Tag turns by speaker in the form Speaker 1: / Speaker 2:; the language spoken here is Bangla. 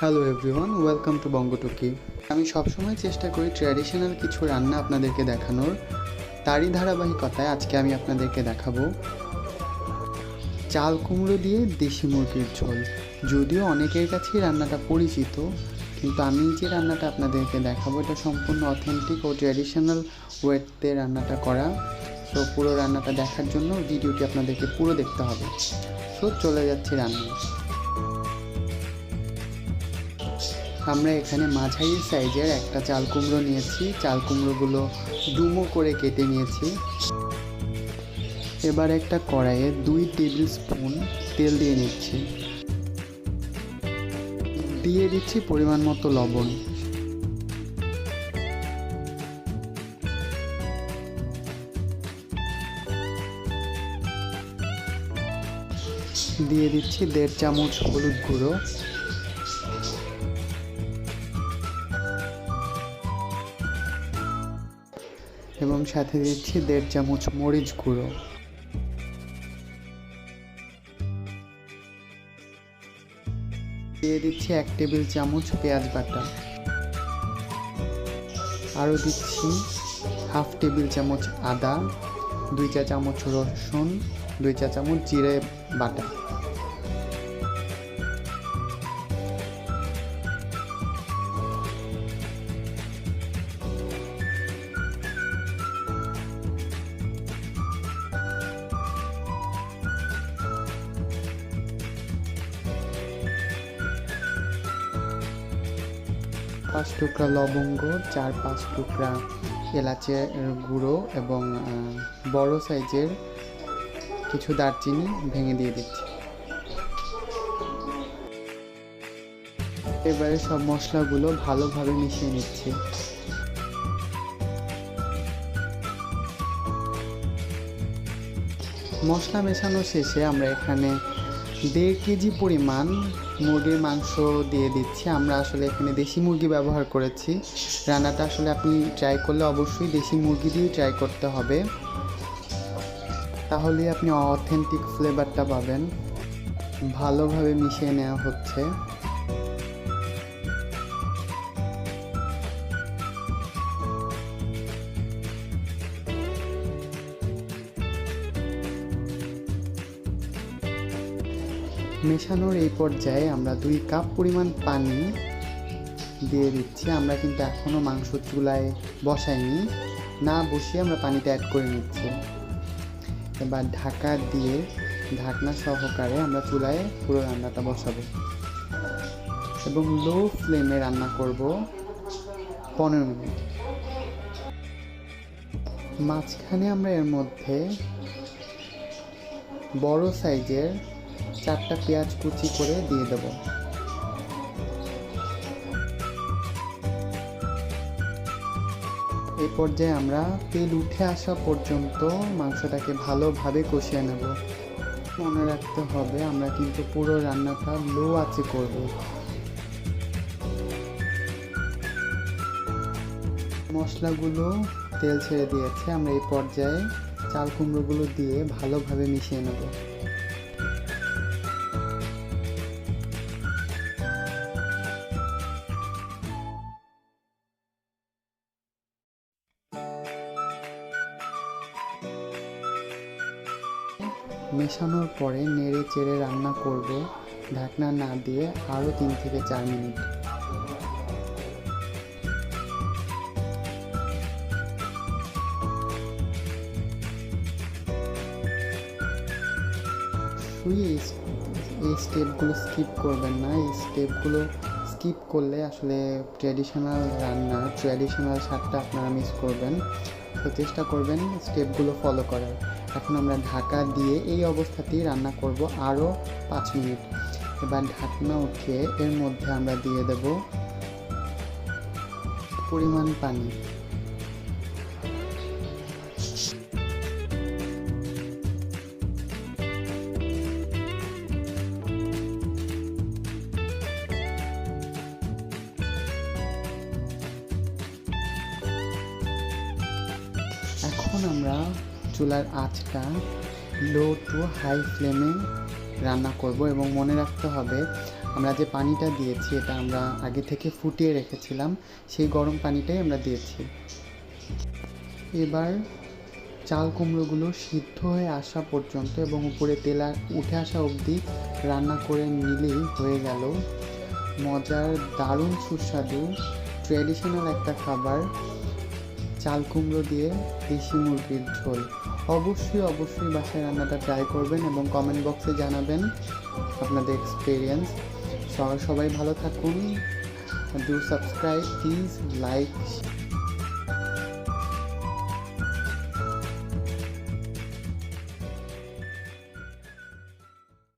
Speaker 1: হ্যালো এভরিওয়ান, ওয়েলকাম টু বঙ্গটুকি। আমি সবসময় চেষ্টা করি ট্র্যাডিশনাল কিছু রান্না আপনাদেরকে দেখানোর। তারই ধারাবাহিকতায় আজকে আমি আপনাদেরকে দেখাবো চাল কুমড়ো দিয়ে দেশি মুরগির ঝোল। যদিও অনেকের কাছেই রান্নাটা পরিচিত, কিন্তু আমি যে রান্নাটা আপনাদেরকে দেখাবো এটা সম্পূর্ণ অথেন্টিক ও ট্র্যাডিশনাল ওয়েতে রান্নাটা করা। সো পুরো রান্নাটা দেখার জন্য ভিডিওটি আপনাদেরকে পুরো দেখতে হবে। সো চলে যাচ্ছি রান্না। আমরা এখানে মাঝারি সাইজের একটা চাল কুমড়ো নিয়েছি। চাল কুমড়োগুলো ডুমো করে কেটে নিয়েছি। এবার একটা কড়াইয়ে 2 টেবিল স্পুন তেল দিয়ে নিচ্ছি। দিয়ে দিচ্ছি পরিমাণ মতো লবণ। দিয়ে দিচ্ছি 1.5 চামচ হলুদ গুঁড়ো, এবং সাথে দিচ্ছি 1.5 চামচ মরিচ গুঁড়ো। দিয়ে দিচ্ছি 1 টেবিল চামচ পেঁয়াজ বাটা। আরও দিচ্ছি 1/2 টেবিল চামচ আদা, 2 চা চামচ রসুন, 2 চা চামচ জিরে বাটা। পাঁচ টুকরা লবঙ্গ, 4-5 টুকরা এলাচের গুঁড়ো এবং বড় সাইজের কিছু দারচিনি ভেঙে দিয়ে দিচ্ছি। এবারে সব মশলাগুলো ভালোভাবে মিশিয়ে নিচ্ছি। মশলা মেশানো শেষে আমরা এখানে 1.5 কেজি পরিমাণ মুরগির মাংস দিয়ে দিচ্ছি। আমরা আসলে এখানে দেশি মুরগি ব্যবহার করেছি। রান্নাটা আসলে আপনি ট্রাই করলে অবশ্যই দেশি মুরগি দিয়েই ট্রাই করতে হবে, তাহলে আপনি অথেন্টিক ফ্লেভারটা পাবেন। ভালোভাবে মিশিয়ে নেওয়া হচ্ছে। মেশানোর এই পর্যায়ে আমরা 2 কাপ পরিমাণ পানি দিয়ে দিচ্ছি। আমরা কিন্তু এখনও মাংস চুলায় বসাইনি, না বসিয়ে আমরা পানিটা অ্যাড করে নিচ্ছি। এবার ঢাকা দিয়ে ঢাকনা সহকারে আমরা চুলায় পুরো রান্নাটা বসাবো এবং লো ফ্লেমে রান্না করব 15 মিনিট। মাঝখানে আমরা এর মধ্যে বড় সাইজের 4টা পেঁয়াজ কুচি করে দিয়ে দেব। এই পর্যায়ে আমরা তেল উঠে আসা পর্যন্ত মাংসটাকে ভালোভাবে কষিয়ে নেব। মনে রাখতে হবে আমরা কিন্তু পুরো রান্নাটা লো আঁচে করব। মশলাগুলো তেল ছেড়ে দিয়েছে। আমরা এই পর্যায়ে চাল কুমড়োগুলো দিয়ে ভালোভাবে মিশিয়ে নেব। মেশানোর পরে নেড়ে চেড়ে রান্না করব ঢাকনা না দিয়ে আরও 3 থেকে 4 মিনিট। এই স্টেপগুলো স্কিপ করবেন না। এই স্টেপগুলো স্কিপ করলে আসলে ট্র্যাডিশনাল রান্নার ট্র্যাডিশনাল স্বাদটা আপনারা মিস করবেন। তো চেষ্টা করবেন স্টেপগুলো ফলো করার। এখন আমরা ঢাকা দিয়ে এই অবস্থাতেই রান্না করব আরও 5 মিনিট। এবার ঢাকনা উঠিয়ে এর মধ্যে আমরা দিয়ে দেব পরিমাণ পানি। এখন আমরা চুলার আঁচটা লো টু হাই ফ্লেমে রান্না করব এবং মনে রাখতে হবে আমরা যে পানিটা দিয়েছি এটা আমরা আগে থেকে ফুটিয়ে রেখেছিলাম, সেই গরম পানিটাই আমরা দিয়েছি। এবার চাল কুমড়োগুলো সিদ্ধ হয়ে আসা পর্যন্ত এবং উপরে তেল উঠে আসা অবধি রান্না করে নিলেই হয়ে গেল মজার, দারুণ সুস্বাদু ট্র্যাডিশনাল একটা খাবার, চাল কুমড়ো দিয়ে দেশি মুরগির ঝোল। অবশ্যই বাসায় রান্নাটা ট্রাই করবেন এবং কমেন্ট বক্সে জানাবেন আপনাদের এক্সপিরিয়েন্স। সবাই ভালো থাকুন। Do subscribe, please like.